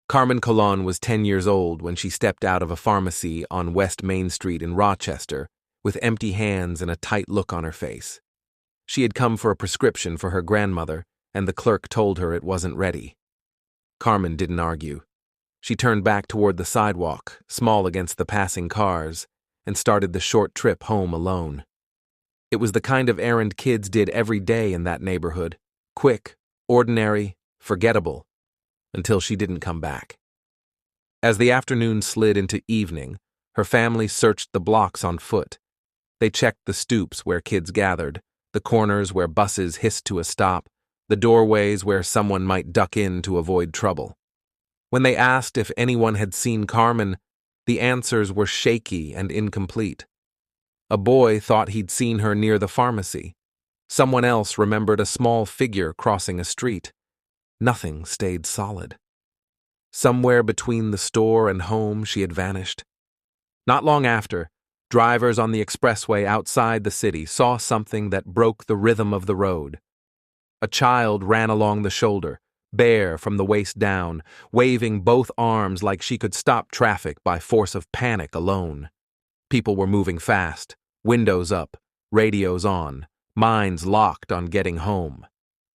Carmen Colon was 10 years old when she stepped out of a pharmacy on West Main Street in Rochester with empty hands and a tight look on her face. She had come for a prescription for her grandmother, and the clerk told her it wasn't ready. Carmen didn't argue. She turned back toward the sidewalk, small against the passing cars, and started the short trip home alone. It was the kind of errand kids did every day in that neighborhood, quick, ordinary, forgettable, until she didn't come back. As the afternoon slid into evening, her family searched the blocks on foot. They checked the stoops where kids gathered, the corners where buses hissed to a stop, the doorways where someone might duck in to avoid trouble. When they asked if anyone had seen Carmen, the answers were shaky and incomplete. A boy thought he'd seen her near the pharmacy. Someone else remembered a small figure crossing a street. Nothing stayed solid. Somewhere between the store and home, she had vanished. Not long after, drivers on the expressway outside the city saw something that broke the rhythm of the road. A child ran along the shoulder, bare from the waist down, waving both arms like she could stop traffic by force of panic alone. People were moving fast, windows up, radios on, minds locked on getting home.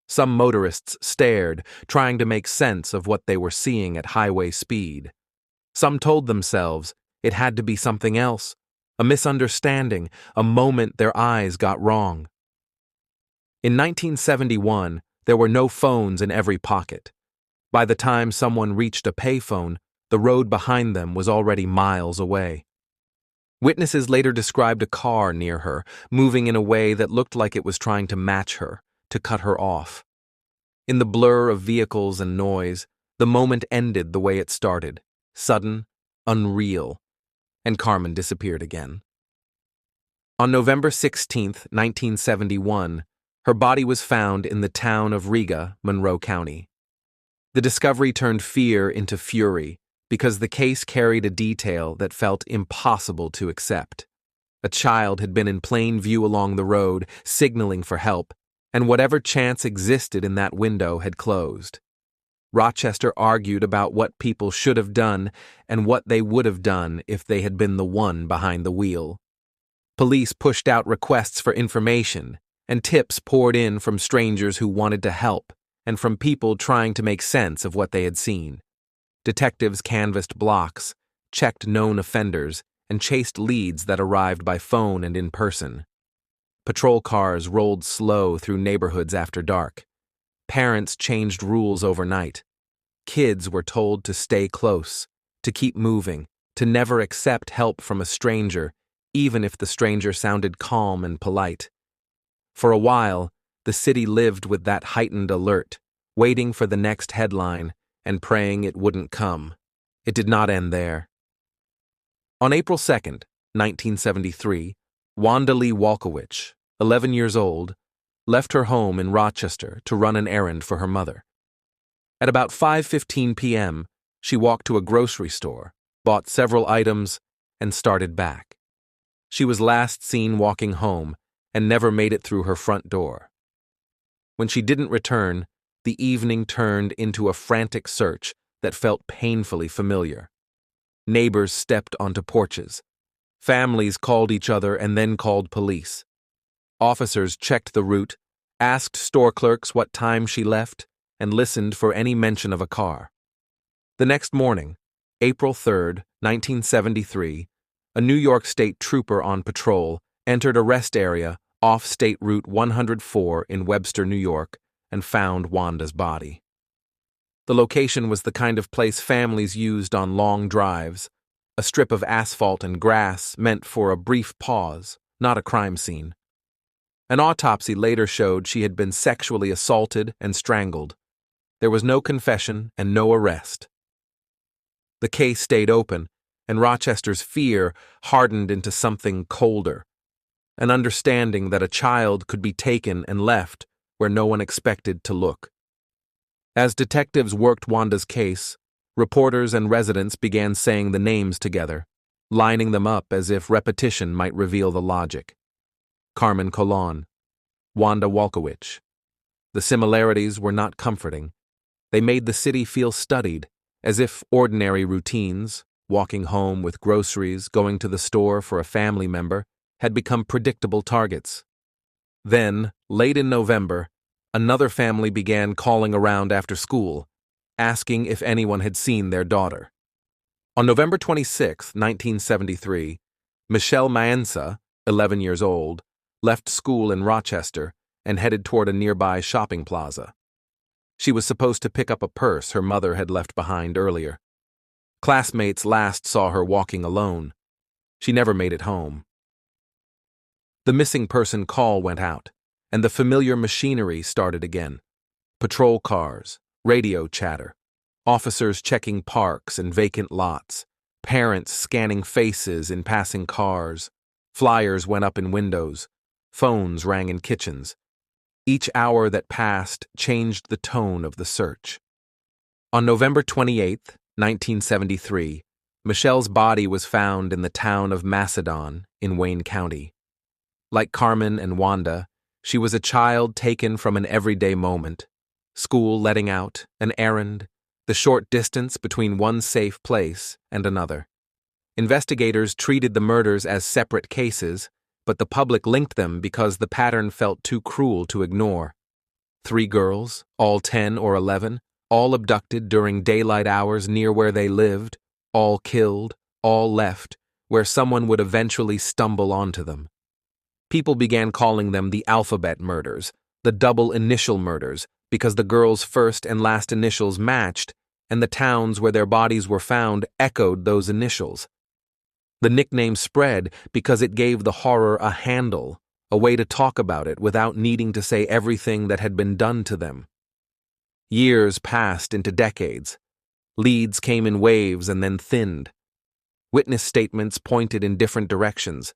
Some motorists stared, trying to make sense of what they were seeing at highway speed. Some told themselves it had to be something else, a misunderstanding, a moment their eyes got wrong. In 1971, there were no phones in every pocket. By the time someone reached a payphone, the road behind them was already miles away. Witnesses later described a car near her, moving in a way that looked like it was trying to match her, to cut her off. In the blur of vehicles and noise, the moment ended the way it started, sudden, unreal, and Carmen disappeared again. On November 16, 1971, her body was found in the town of Riga, Monroe County. The discovery turned fear into fury because the case carried a detail that felt impossible to accept. A child had been in plain view along the road, signaling for help, and whatever chance existed in that window had closed. Rochester argued about what people should have done and what they would have done if they had been the one behind the wheel. Police pushed out requests for information, and tips poured in from strangers who wanted to help and from people trying to make sense of what they had seen. Detectives canvassed blocks, checked known offenders, and chased leads that arrived by phone and in person. Patrol cars rolled slow through neighborhoods after dark. Parents changed rules overnight. Kids were told to stay close, to keep moving, to never accept help from a stranger, even if the stranger sounded calm and polite. For a while, the city lived with that heightened alert, waiting for the next headline and praying it wouldn't come. It did not end there. On April 2nd, 1973, Wanda Lee Walkowicz, 11 years old, left her home in Rochester to run an errand for her mother. At about 5:15 p.m., she walked to a grocery store, bought several items, and started back. She was last seen walking home and never made it through her front door. When she didn't return, the evening turned into a frantic search that felt painfully familiar. Neighbors stepped onto porches. Families called each other and then called police. Officers checked the route, asked store clerks what time she left, and listened for any mention of a car. The next morning, April 3rd, 1973, a New York State trooper on patrol entered a rest area off State Route 104 in Webster, New York, and found Wanda's body. The location was the kind of place families used on long drives, a strip of asphalt and grass meant for a brief pause, not a crime scene. An autopsy later showed she had been sexually assaulted and strangled. There was no confession and no arrest. The case stayed open, and Rochester's fear hardened into something colder, an understanding that a child could be taken and left where no one expected to look. As detectives worked Wanda's case, reporters and residents began saying the names together, lining them up as if repetition might reveal the logic. Carmen Colon, Wanda Walkowicz. The similarities were not comforting. They made the city feel studied, as if ordinary routines, walking home with groceries, going to the store for a family member, had become predictable targets. Then, late in November, another family began calling around after school, asking if anyone had seen their daughter. On November 26, 1973, Michelle Maenza, 11 years old, left school in Rochester and headed toward a nearby shopping plaza. She was supposed to pick up a purse her mother had left behind earlier. Classmates last saw her walking alone. She never made it home. The missing person call went out, and the familiar machinery started again. Patrol cars, radio chatter, officers checking parks and vacant lots, parents scanning faces in passing cars, flyers went up in windows, phones rang in kitchens. Each hour that passed changed the tone of the search. On November 28, 1973, Michelle's body was found in the town of Macedon in Wayne County. Like Carmen and Wanda, she was a child taken from an everyday moment, school letting out, an errand, the short distance between one safe place and another. Investigators treated the murders as separate cases, but the public linked them because the pattern felt too cruel to ignore. 3 girls, all 10 or 11, all abducted during daylight hours near where they lived, all killed, all left, where someone would eventually stumble onto them. People began calling them the alphabet murders, the double initial murders, because the girls' first and last initials matched, and the towns where their bodies were found echoed those initials. The nickname spread because it gave the horror a handle, a way to talk about it without needing to say everything that had been done to them. Years passed into decades. Leads came in waves and then thinned. Witness statements pointed in different directions.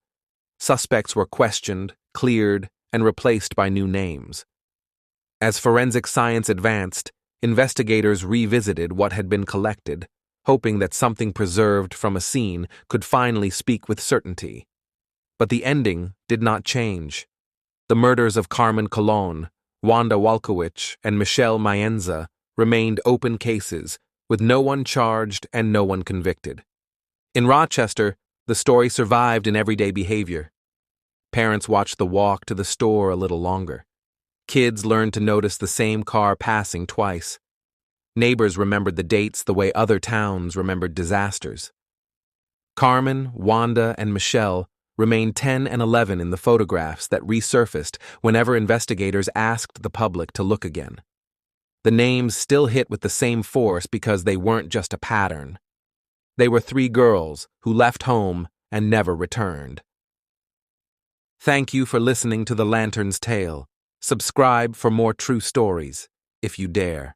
Suspects were questioned, cleared, and replaced by new names. As forensic science advanced, investigators revisited what had been collected, hoping that something preserved from a scene could finally speak with certainty. But the ending did not change. The murders of Carmen Colon, Wanda Walkowicz, and Michelle Maenza remained open cases, with no one charged and no one convicted. In Rochester, the story survived in everyday behavior. Parents watched the walk to the store a little longer. Kids learned to notice the same car passing twice. Neighbors remembered the dates the way other towns remembered disasters. Carmen, Wanda, and Michelle remained 10 and 11 in the photographs that resurfaced whenever investigators asked the public to look again. The names still hit with the same force because they weren't just a pattern. They were 3 girls who left home and never returned. Thank you for listening to The Lantern's Tale. Subscribe for more true stories, if you dare.